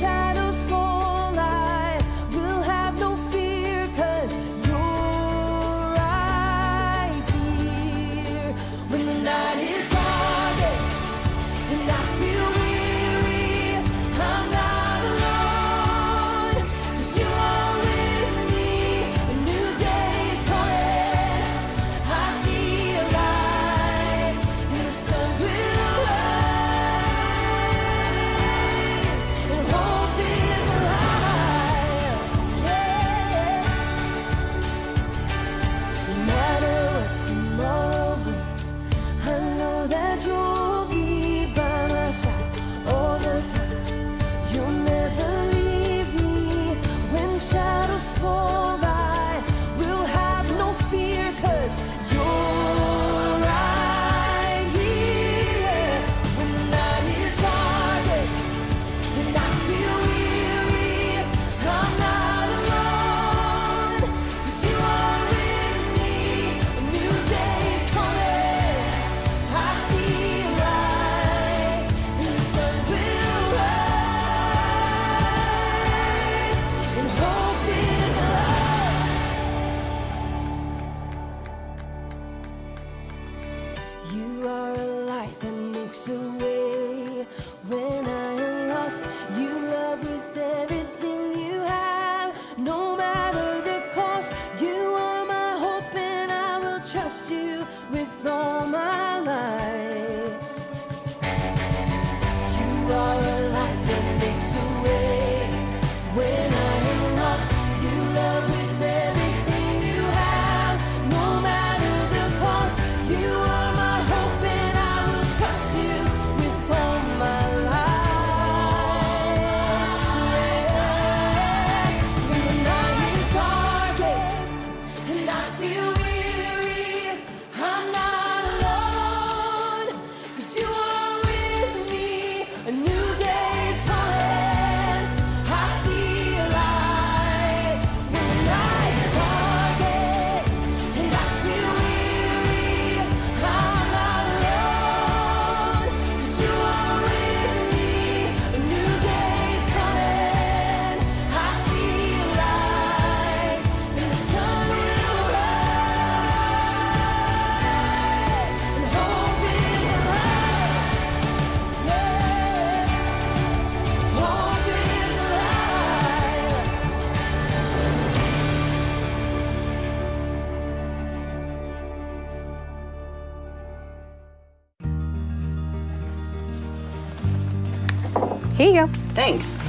shadows fall, I will have no fear, 'cause you're right here. When the night is darkest and I feel weary, I'm not alone, 'cause you are with me. A new day is coming, I see a light, and the sun will rise, and hope is alive. Yeah. No matter what tomorrow brings, I know that you'll be by my side all the time. You'll never leave me. When shadows fall, I will have no fear, 'cause you're right here. When the night is darkest and I feel weary, I'm not alone, 'cause you are with me. A new day is coming, I see a light, and the sun will rise, and hope is alive. You are a light that makes a way when I am lost. You love with everything you have, no matter the cost. You are my hope, and I will trust you with all my life. You are a light that makes a way when I am lost. You love with everything you have, no matter the cost. You are my hope, and I will trust you with all my life. When the night is darkest and I feel weary, I'm not alone, 'cause you are with me. A new day is coming, I see a light. When the night is darkest and I feel weary, I'm not alone, 'cause you are with me. A new day is coming, I see a light, and the sun will rise, and hope is alive. Yeah, hope is alive. Here you go. Thanks.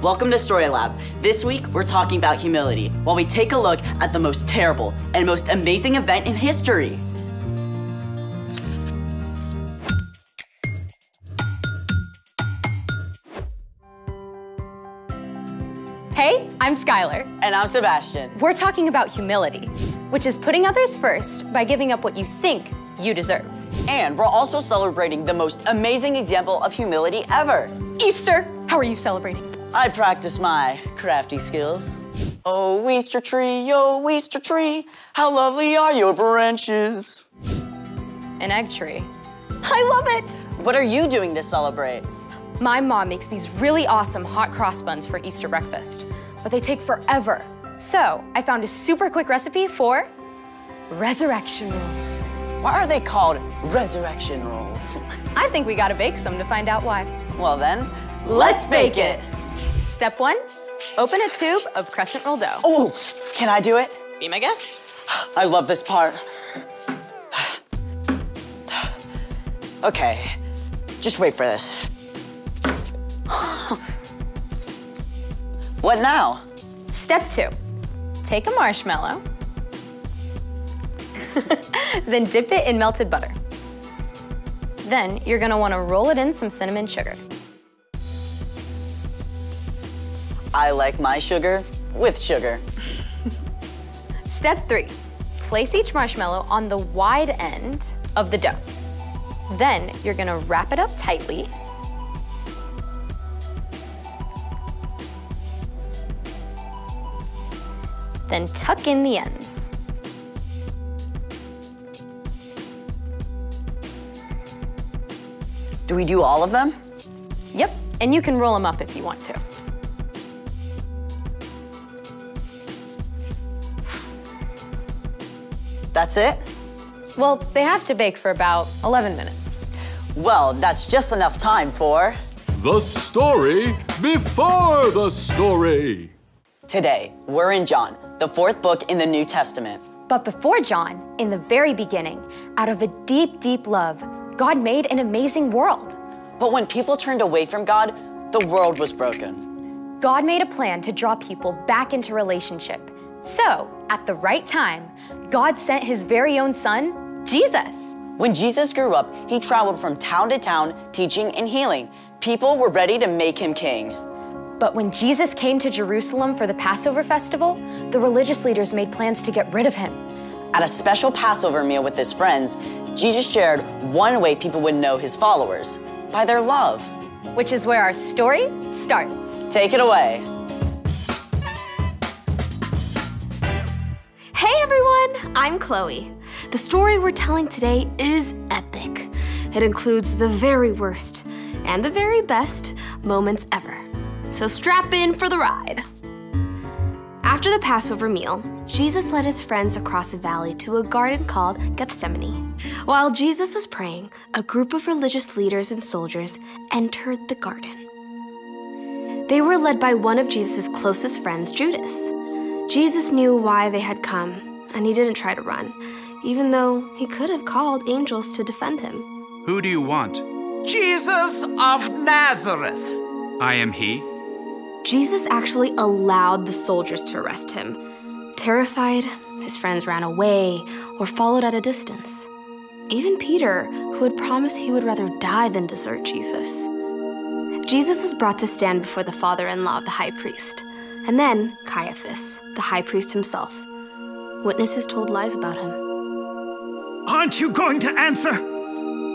Welcome to Story Lab. This week, we're talking about humility, while we take a look at the most terrible and most amazing event in history. Hey, I'm Skylar. And I'm Sebastian. We're talking about humility, which is putting others first by giving up what you think you deserve. And we're also celebrating the most amazing example of humility ever. Easter! How are you celebrating? I practice my crafty skills. Oh, Easter tree, how lovely are your branches. An egg tree. I love it! What are you doing to celebrate? My mom makes these really awesome hot cross buns for Easter breakfast, but they take forever. So I found a super quick recipe for resurrection rolls. Why are they called resurrection rolls? I think we gotta bake some to find out why. Well then, let's bake it. Step 1, open a tube of crescent roll dough. Oh, can I do it? Be my guest. I love this part. Okay, just wait for this. What now? Step 2, take a marshmallow, then dip it in melted butter. Then you're gonna wanna roll it in some cinnamon sugar. I like my sugar with sugar. Step 3, place each marshmallow on the wide end of the dough. Then you're gonna wrap it up tightly. Then tuck in the ends. Do we do all of them? Yep, and you can roll them up if you want to. That's it? Well, they have to bake for about 11 minutes. Well, that's just enough time for... The story before the story. Today, we're in John, the 4th book in the New Testament. But before John, in the very beginning, out of a deep, deep love, God made an amazing world. But when people turned away from God, the world was broken. God made a plan to draw people back into relationship. So, at the right time, God sent his very own son, Jesus. When Jesus grew up, he traveled from town to town, teaching and healing. People were ready to make him king. But when Jesus came to Jerusalem for the Passover festival, the religious leaders made plans to get rid of him. At a special Passover meal with his friends, Jesus shared one way people would know his followers, by their love. Which is where our story starts. Take it away. Hey everyone, I'm Chloe. The story we're telling today is epic. It includes the very worst and the very best moments ever. So strap in for the ride. After the Passover meal, Jesus led his friends across a valley to a garden called Gethsemane. While Jesus was praying, a group of religious leaders and soldiers entered the garden. They were led by one of Jesus' closest friends, Judas. Jesus knew why they had come, and he didn't try to run, even though he could have called angels to defend him. Who do you want? Jesus of Nazareth. I am he. Jesus actually allowed the soldiers to arrest him. Terrified, his friends ran away or followed at a distance. Even Peter, who had promised he would rather die than desert Jesus. Jesus was brought to stand before the father-in-law of the high priest, and then Caiaphas, the high priest himself. Witnesses told lies about him. Aren't you going to answer?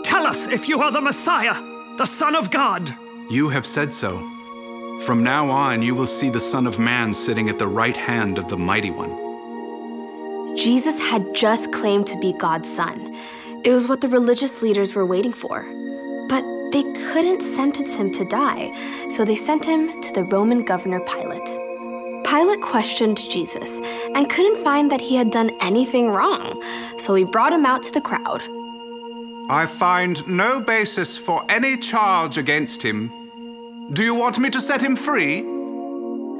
Tell us if you are the Messiah, the Son of God. You have said so. From now on, you will see the Son of Man sitting at the right hand of the Mighty One. Jesus had just claimed to be God's son. It was what the religious leaders were waiting for. But they couldn't sentence him to die, so they sent him to the Roman governor Pilate. Pilate questioned Jesus and couldn't find that he had done anything wrong, so he brought him out to the crowd. I find no basis for any charge against him. Do you want me to set him free?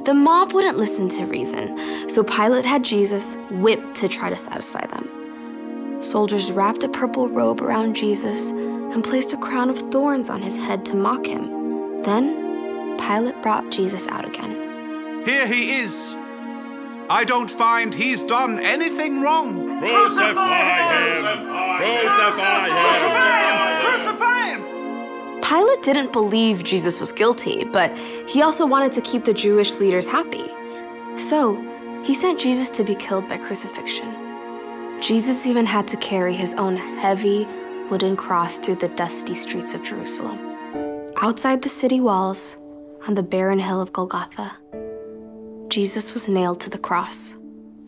The mob wouldn't listen to reason, so Pilate had Jesus whipped to try to satisfy them. Soldiers wrapped a purple robe around Jesus and placed a crown of thorns on his head to mock him. Then, Pilate brought Jesus out again. Here he is. I don't find he's done anything wrong. Crucify him! Crucify him! Crucify him! Pilate didn't believe Jesus was guilty, but he also wanted to keep the Jewish leaders happy. So, he sent Jesus to be killed by crucifixion. Jesus even had to carry his own heavy wooden cross through the dusty streets of Jerusalem. Outside the city walls, on the barren hill of Golgotha, Jesus was nailed to the cross.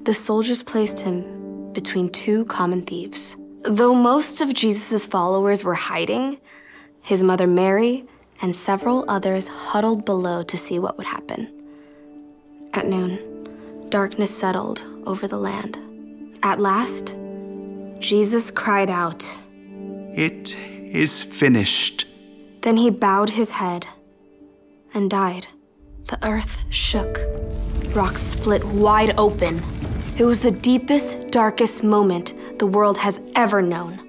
The soldiers placed him between two common thieves. Though most of Jesus' followers were hiding, his mother Mary and several others huddled below to see what would happen. At noon, darkness settled over the land. At last, Jesus cried out, It is finished. Then he bowed his head and died. The earth shook. Rocks split wide open. It was the deepest, darkest moment the world has ever known.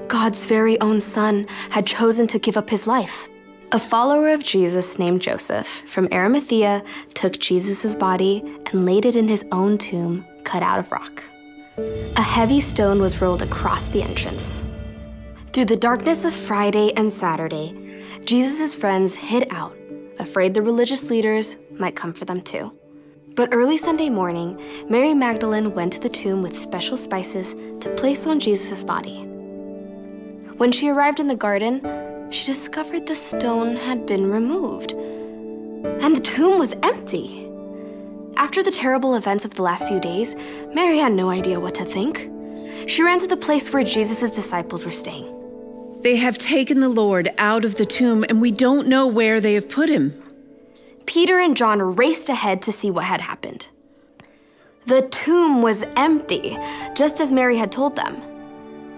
God's very own son had chosen to give up his life. A follower of Jesus named Joseph from Arimathea took Jesus' body and laid it in his own tomb cut out of rock. A heavy stone was rolled across the entrance. Through the darkness of Friday and Saturday, Jesus' friends hid out, afraid the religious leaders might come for them too. But early Sunday morning, Mary Magdalene went to the tomb with special spices to place on Jesus' body. When she arrived in the garden, she discovered the stone had been removed, and the tomb was empty. After the terrible events of the last few days, Mary had no idea what to think. She ran to the place where Jesus' disciples were staying. They have taken the Lord out of the tomb, and we don't know where they have put him. Peter and John raced ahead to see what had happened. The tomb was empty, just as Mary had told them.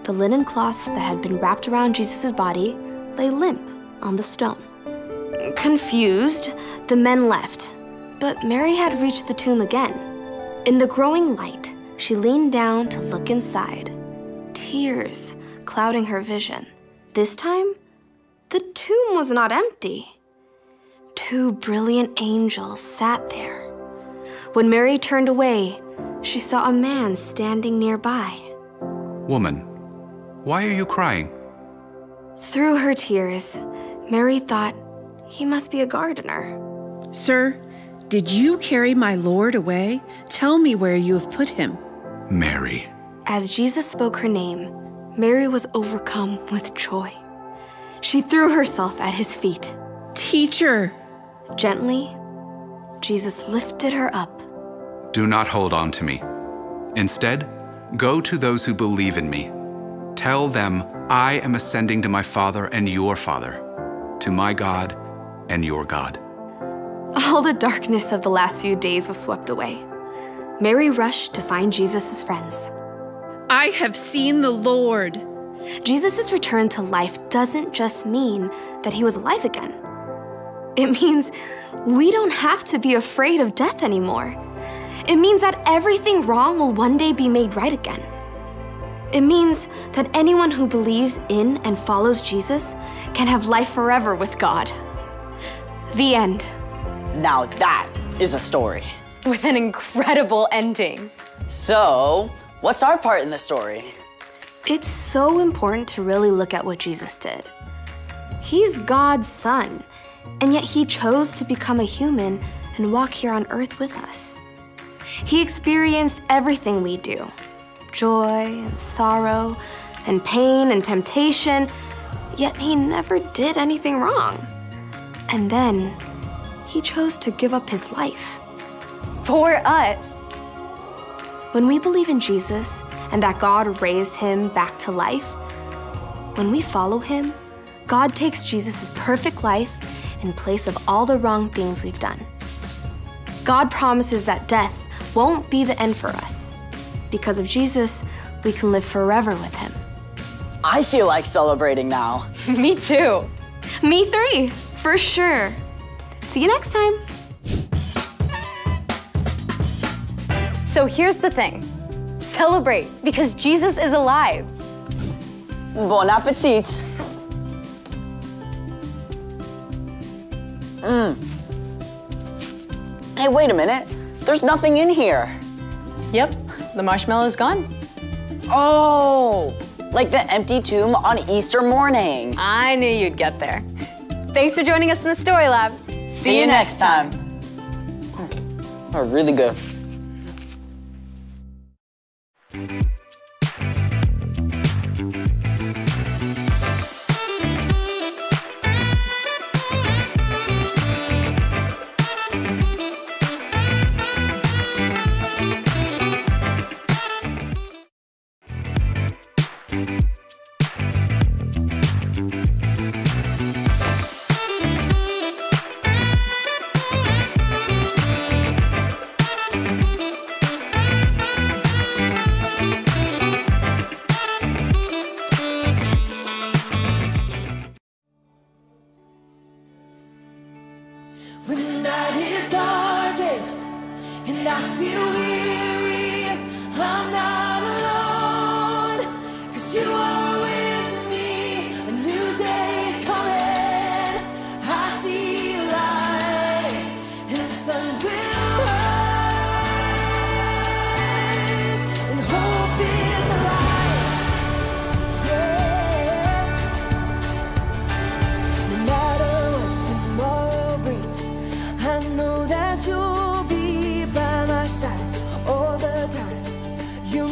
The linen cloths that had been wrapped around Jesus' body lay limp on the stone. Confused, the men left, but Mary had reached the tomb again. In the growing light, she leaned down to look inside, tears clouding her vision. This time, the tomb was not empty. 2 brilliant angels sat there. When Mary turned away, she saw a man standing nearby. Woman, why are you crying? Through her tears, Mary thought he must be a gardener. Sir, did you carry my Lord away? Tell me where you have put him. Mary. As Jesus spoke her name, Mary was overcome with joy. She threw herself at his feet. Teacher! Gently, Jesus lifted her up. Do not hold on to me. Instead, go to those who believe in me. Tell them I am ascending to my Father and your Father, to my God and your God. All the darkness of the last few days was swept away. Mary rushed to find Jesus' friends. I have seen the Lord. Jesus' return to life doesn't just mean that he was alive again. It means we don't have to be afraid of death anymore. It means that everything wrong will one day be made right again. It means that anyone who believes in and follows Jesus can have life forever with God. The end. Now that is a story. With an incredible ending. So, what's our part in the story? It's so important to really look at what Jesus did. He's God's son, and yet he chose to become a human and walk here on earth with us. He experienced everything we do, joy and sorrow and pain and temptation, yet he never did anything wrong. And then he chose to give up his life. For us. When we believe in Jesus and that God raised him back to life, when we follow him, God takes Jesus' perfect life in place of all the wrong things we've done. God promises that death won't be the end for us. Because of Jesus, we can live forever with him. I feel like celebrating now. Me too. Me 3, for sure. See you next time. So here's the thing. Celebrate, because Jesus is alive. Bon appetit. Hey, wait a minute. There's nothing in here. Yep, the marshmallow's gone. Oh, like the empty tomb on Easter morning. I knew you'd get there. Thanks for joining us in the Story Lab. See you next time. Oh, really good. When the night is darkest and I feel weary, I'm not alone, 'cause you are with me. A new day is coming. I see light and the sun will rise and hope is alive. Yeah. No matter what tomorrow brings, I know that you'll be by my side all the time. You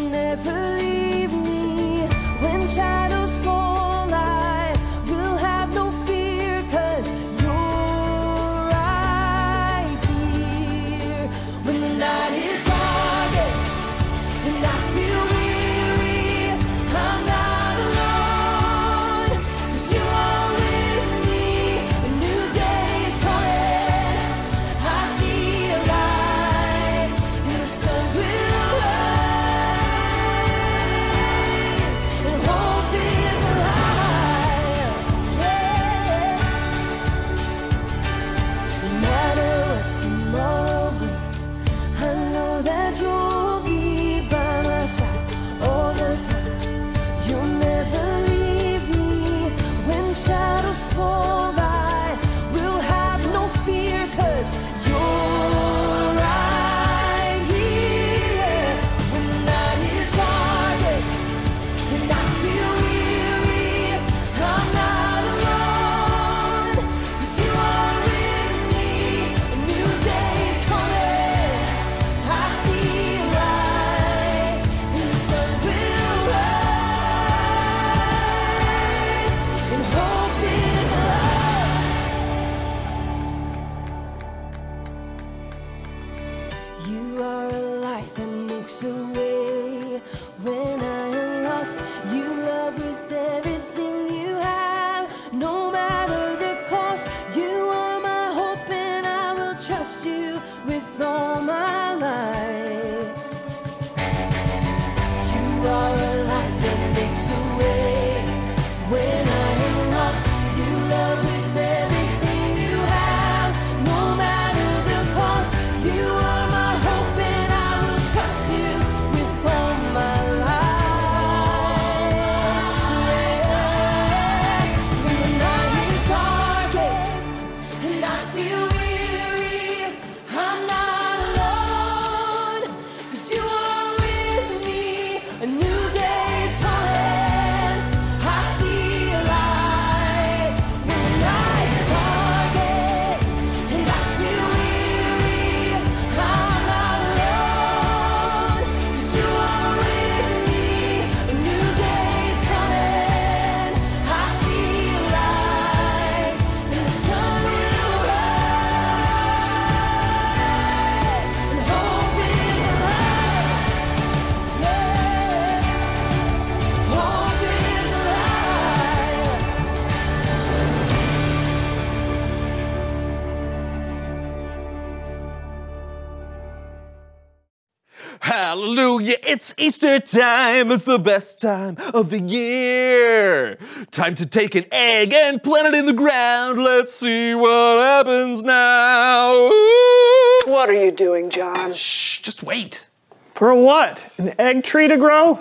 Hallelujah, it's Easter time. It's the best time of the year. Time to take an egg and plant it in the ground. Let's see what happens now. Ooh. What are you doing, John? Shh, just wait. For what? An egg tree to grow?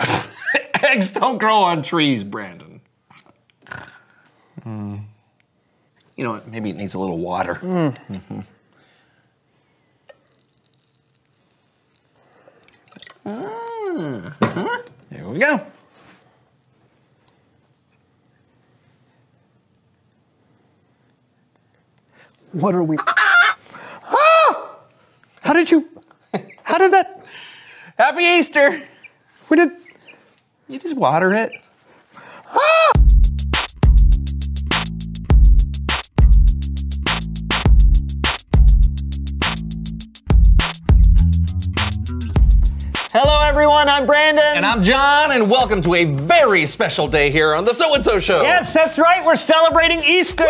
Eggs don't grow on trees, Brandon. You know what? Maybe it needs a little water. Here we go. What are we? How did that? Happy Easter. You just water it. Hello everyone, I'm Brandon. And I'm John, and welcome to a very special day here on the So&So Show. Yes, that's right, we're celebrating Easter. Woo!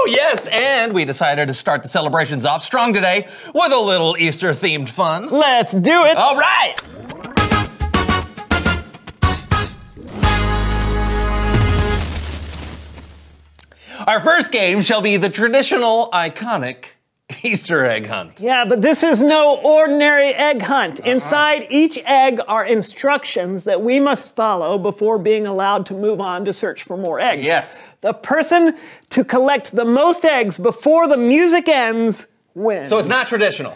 Yes, and we decided to start the celebrations off strong today with a little Easter-themed fun. Let's do it. All right. Our first game shall be the traditional, iconic Easter egg hunt. Yeah, but this is no ordinary egg hunt. Inside each egg are instructions that we must follow before being allowed to move on to search for more eggs. Yes. The person to collect the most eggs before the music ends wins. So it's not traditional?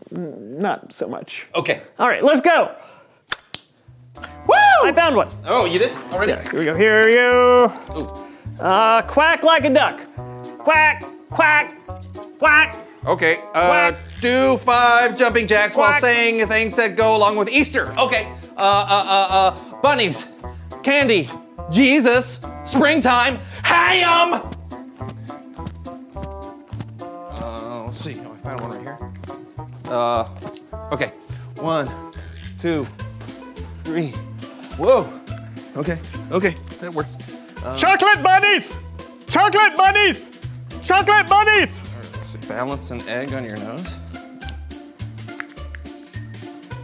Not so much. Okay. All right, let's go. Woo! I found one. Oh, you did? Already? Yeah, here we go, here you. Ooh. Quack like a duck. Quack, quack, quack. Okay, Quack. do 5 jumping jacks while Quack. saying things that go along with Easter. Okay, bunnies, candy, Jesus, springtime, ham. Let's see, I found one right here. Okay, 1, 2, 3. Whoa. Okay, that works. Chocolate bunnies! Chocolate bunnies! Chocolate bunnies! Let's see, balance an egg on your nose.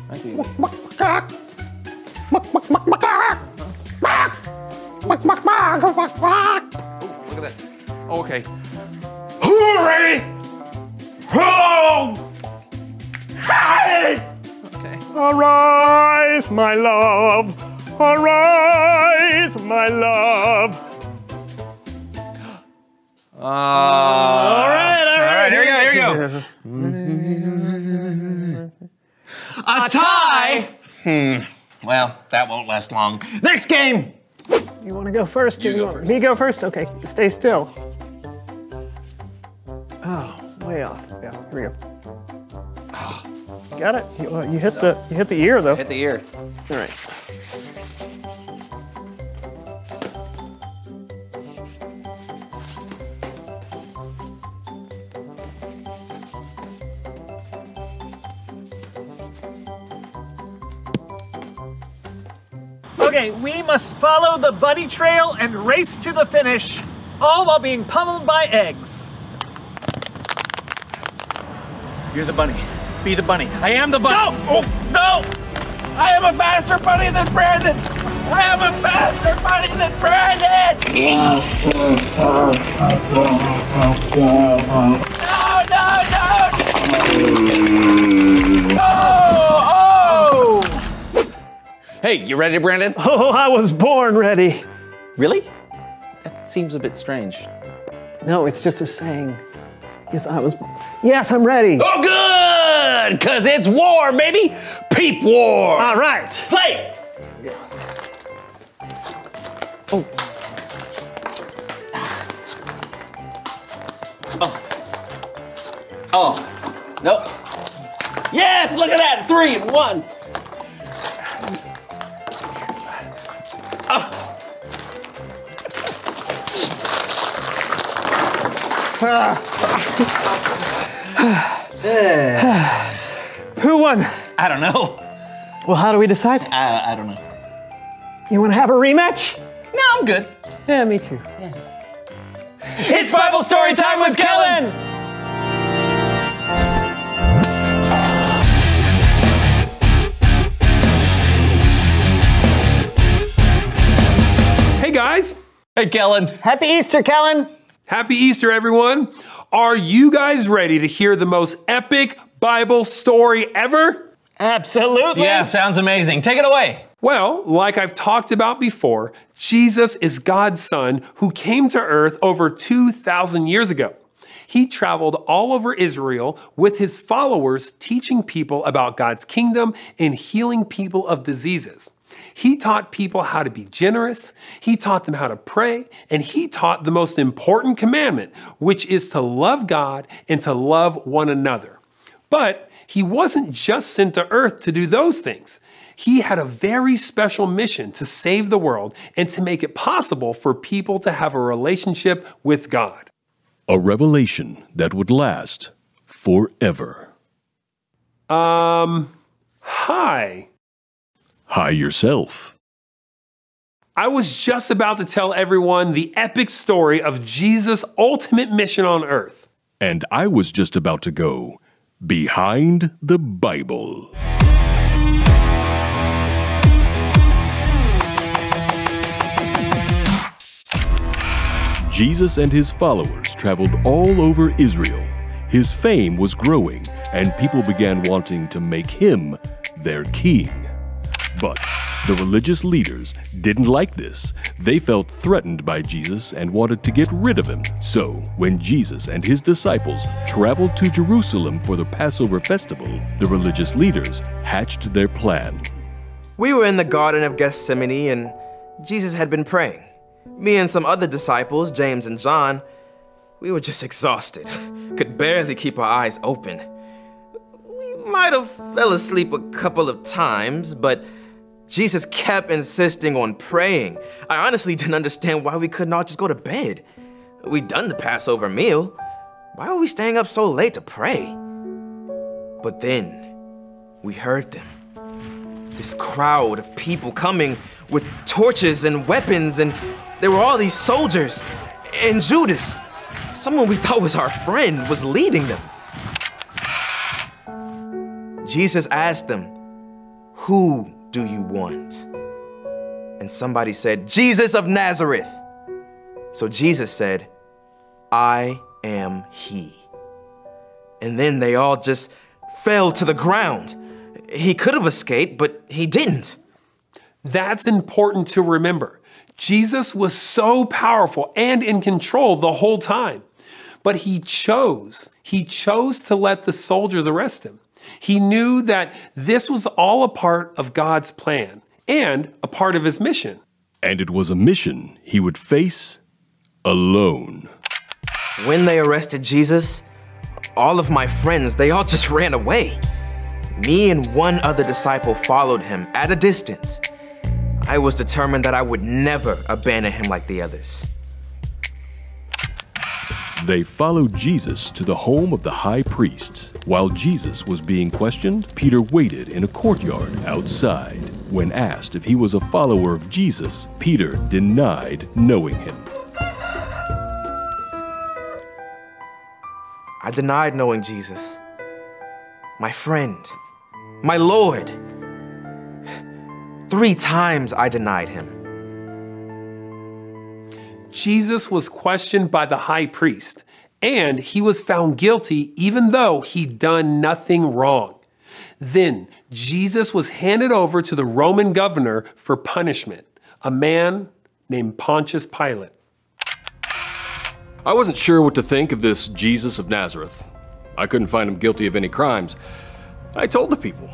That's easy. Oh, look at that. Oh, okay. Hooray! Hello! Hey! Okay. Arise, my love. Arise, my love. All right, here we go. A tie? Well, that won't last long. Next game! You want to go first? You or go want first. me go first? Okay, stay still. Oh, way off. Yeah, here we go. Got it? You hit the ear though. Hit the ear. All right. Okay, we must follow the bunny trail and race to the finish, all while being pummeled by eggs. You're the bunny. Be the bunny. I am the bunny. No! Oh, no! I am a faster bunny than Brandon! I am a faster bunny than Brandon! No! Oh! Hey, you ready, Brandon? Oh, I was born ready. Really? That seems a bit strange. No, it's just a saying. Yes, I'm ready. Oh, good! Cause it's war, baby! Peep war! All right. Play! Oh. Oh. No. Yes, look at that! 3 and 1. Who won? I don't know. Well, how do we decide? I don't know. You want to have a rematch? No, I'm good. Yeah, me too. It's Bible story time with Kellen! Hey, Kellen. Happy Easter, Kellen. Happy Easter, everyone. Are you guys ready to hear the most epic Bible story ever? Absolutely. Yeah, sounds amazing. Take it away. Well, like I've talked about before, Jesus is God's son who came to earth over 2,000 years ago. He traveled all over Israel with his followers, teaching people about God's kingdom and healing people of diseases. He taught people how to be generous, he taught them how to pray, and he taught the most important commandment, which is to love God and to love one another. But he wasn't just sent to earth to do those things. He had a very special mission to save the world and to make it possible for people to have a relationship with God. A revelation that would last forever. Hi. Hi yourself. I was just about to tell everyone the epic story of Jesus' ultimate mission on earth. And I was just about to go behind the Bible. Jesus and his followers traveled all over Israel. His fame was growing, and people began wanting to make him their king. But the religious leaders didn't like this. They felt threatened by Jesus and wanted to get rid of him. So, when Jesus and his disciples traveled to Jerusalem for the Passover festival, the religious leaders hatched their plan. We were in the Garden of Gethsemane, and Jesus had been praying. Me and some other disciples, James and John, we were just exhausted, could barely keep our eyes open. We might have fell asleep a couple of times, but Jesus kept insisting on praying. I honestly didn't understand why we couldn't all just go to bed. We'd done the Passover meal. Why were we staying up so late to pray? But then we heard them. This crowd of people coming with torches and weapons, and there were all these soldiers, and Judas, someone we thought was our friend, was leading them. Jesus asked them, "Who do you want?" And somebody said, "Jesus of Nazareth." So Jesus said, "I am he." And then they all just fell to the ground. He could have escaped, but he didn't. That's important to remember. Jesus was so powerful and in control the whole time. But he chose to let the soldiers arrest him. He knew that this was all a part of God's plan and a part of his mission. And it was a mission he would face alone. When they arrested Jesus, all of my friends, they all just ran away. Me and one other disciple followed him at a distance. I was determined that I would never abandon him like the others. They followed Jesus to the home of the high priest. While Jesus was being questioned, Peter waited in a courtyard outside. When asked if he was a follower of Jesus, Peter denied knowing him. I denied knowing Jesus, my friend, my Lord. 3 times I denied him. Jesus was questioned by the high priest, and he was found guilty even though he'd done nothing wrong. Then Jesus was handed over to the Roman governor for punishment, a man named Pontius Pilate. I wasn't sure what to think of this Jesus of Nazareth. I couldn't find him guilty of any crimes. I told the people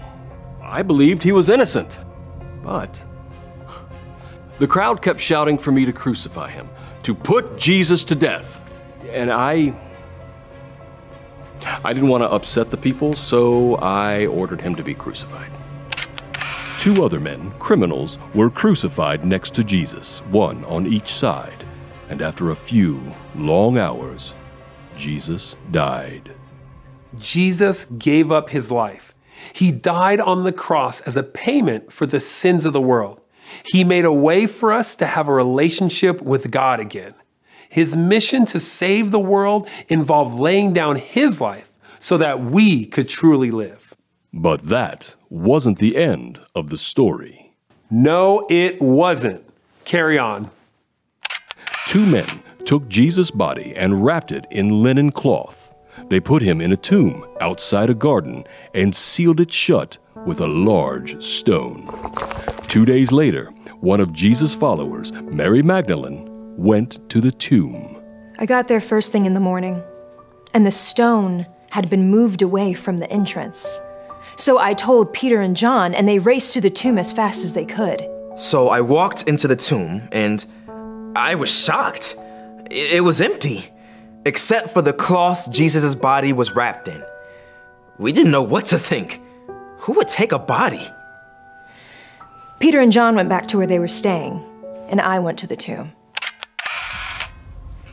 I believed he was innocent. But the crowd kept shouting for me to crucify him, to put Jesus to death. And I didn't want to upset the people, so I ordered him to be crucified. 2 other men, criminals, were crucified next to Jesus, one on each side. And after a few long hours, Jesus died. Jesus gave up his life. He died on the cross as a payment for the sins of the world. He made a way for us to have a relationship with God again. His mission to save the world involved laying down his life so that we could truly live. But that wasn't the end of the story. No, it wasn't. Carry on. 2 men took Jesus' body and wrapped it in linen cloth. They put him in a tomb outside a garden and sealed it shut with a large stone. 2 days later, one of Jesus' followers, Mary Magdalene, went to the tomb. I got there first thing in the morning, and the stone had been moved away from the entrance. So I told Peter and John, and they raced to the tomb as fast as they could. So I walked into the tomb, and I was shocked. It was empty, except for the cloth Jesus' body was wrapped in. We didn't know what to think. Who would take a body? Peter and John went back to where they were staying, and I went to the tomb.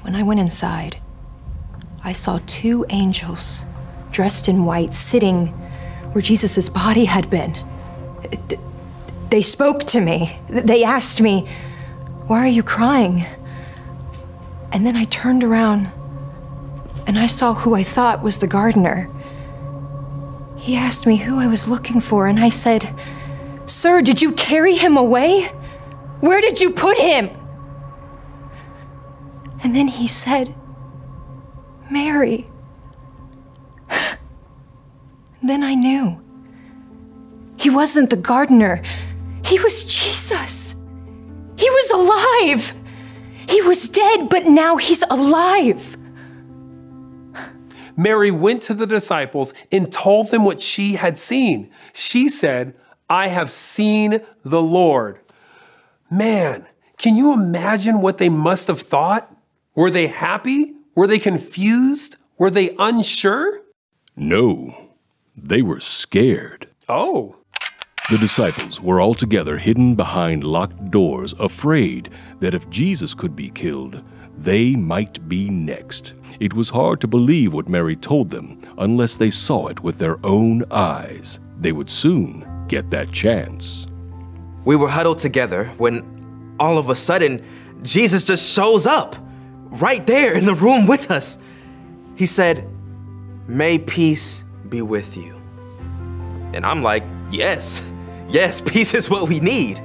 When I went inside, I saw 2 angels dressed in white sitting where Jesus' body had been. They spoke to me. They asked me, "Why are you crying?" And then I turned around and I saw who I thought was the gardener. He asked me who I was looking for, and I said, "Sir, did you carry him away? Where did you put him?" And then he said, "Mary." Then I knew. He wasn't the gardener. He was Jesus. He was alive. He was dead, but now he's alive. Mary went to the disciples and told them what she had seen. She said, "I have seen the Lord." Man, can you imagine what they must have thought? Were they happy? Were they confused? Were they unsure? No, they were scared. Oh. The disciples were all together, hidden behind locked doors, afraid that if Jesus could be killed, they might be next. It was hard to believe what Mary told them unless they saw it with their own eyes. They would soon get that chance. We were huddled together when all of a sudden, Jesus just shows up right there in the room with us. He said, "May peace be with you." And I'm like, yes, peace is what we need.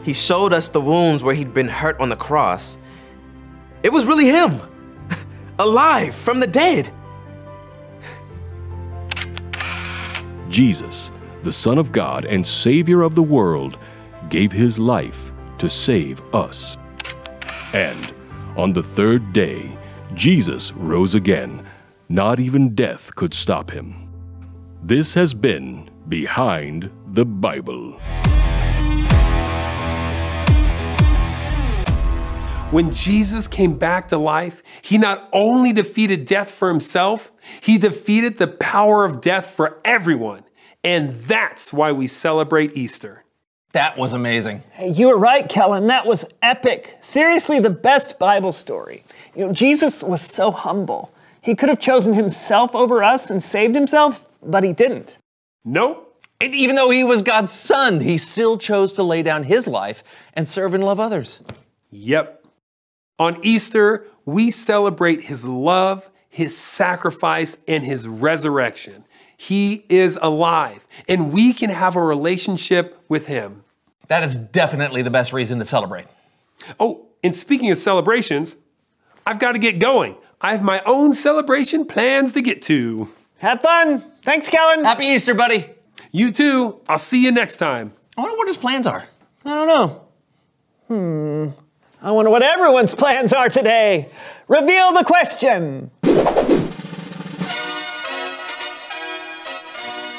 He showed us the wounds where he'd been hurt on the cross. It was really him, alive from the dead. Jesus, the Son of God and Savior of the world, gave his life to save us. And on the 3rd day, Jesus rose again. Not even death could stop him. This has been Behind the Bible. When Jesus came back to life, he not only defeated death for himself, he defeated the power of death for everyone. And that's why we celebrate Easter. That was amazing. Hey, you were right, Kellen. That was epic. Seriously, the best Bible story. You know, Jesus was so humble. He could have chosen himself over us and saved himself, but he didn't. Nope. And even though he was God's son, he still chose to lay down his life and serve and love others. Yep. On Easter, we celebrate his love, his sacrifice, and his resurrection. He is alive, and we can have a relationship with him. That is definitely the best reason to celebrate. Oh, and speaking of celebrations, I've got to get going. I have my own celebration plans to get to. Have fun. Thanks, Kellen. Happy Easter, buddy. You too. I'll see you next time. I wonder what his plans are. I don't know. I wonder what everyone's plans are today. Reveal the question.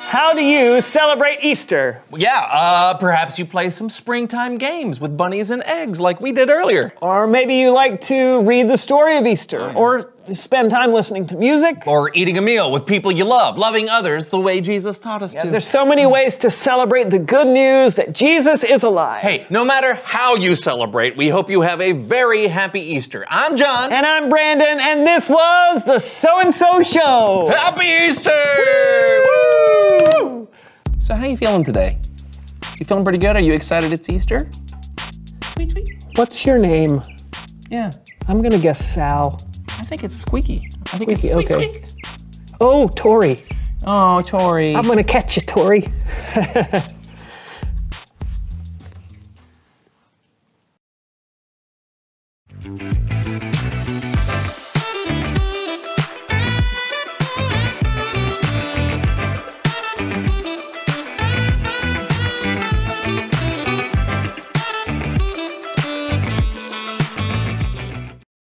How do you celebrate Easter? Yeah, perhaps you play some springtime games with bunnies and eggs like we did earlier. Or maybe you like to read the story of Easter, or spend time listening to music. Or eating a meal with people you love, loving others the way Jesus taught us to. There's so many ways to celebrate the good news that Jesus is alive. Hey, no matter how you celebrate, we hope you have a very happy Easter. I'm John. And I'm Brandon, and this was the So&So Show. Happy Easter! Woo! So how you feeling today? You feeling pretty good? Are you excited it's Easter? Tweet, tweet. What's your name? Yeah. I'm gonna guess Sal. I think it's Squeaky. I think Squeaky, it's Squeak, okay. Squeak. Oh, Tori. Oh, Tori. I'm gonna catch you, Tori.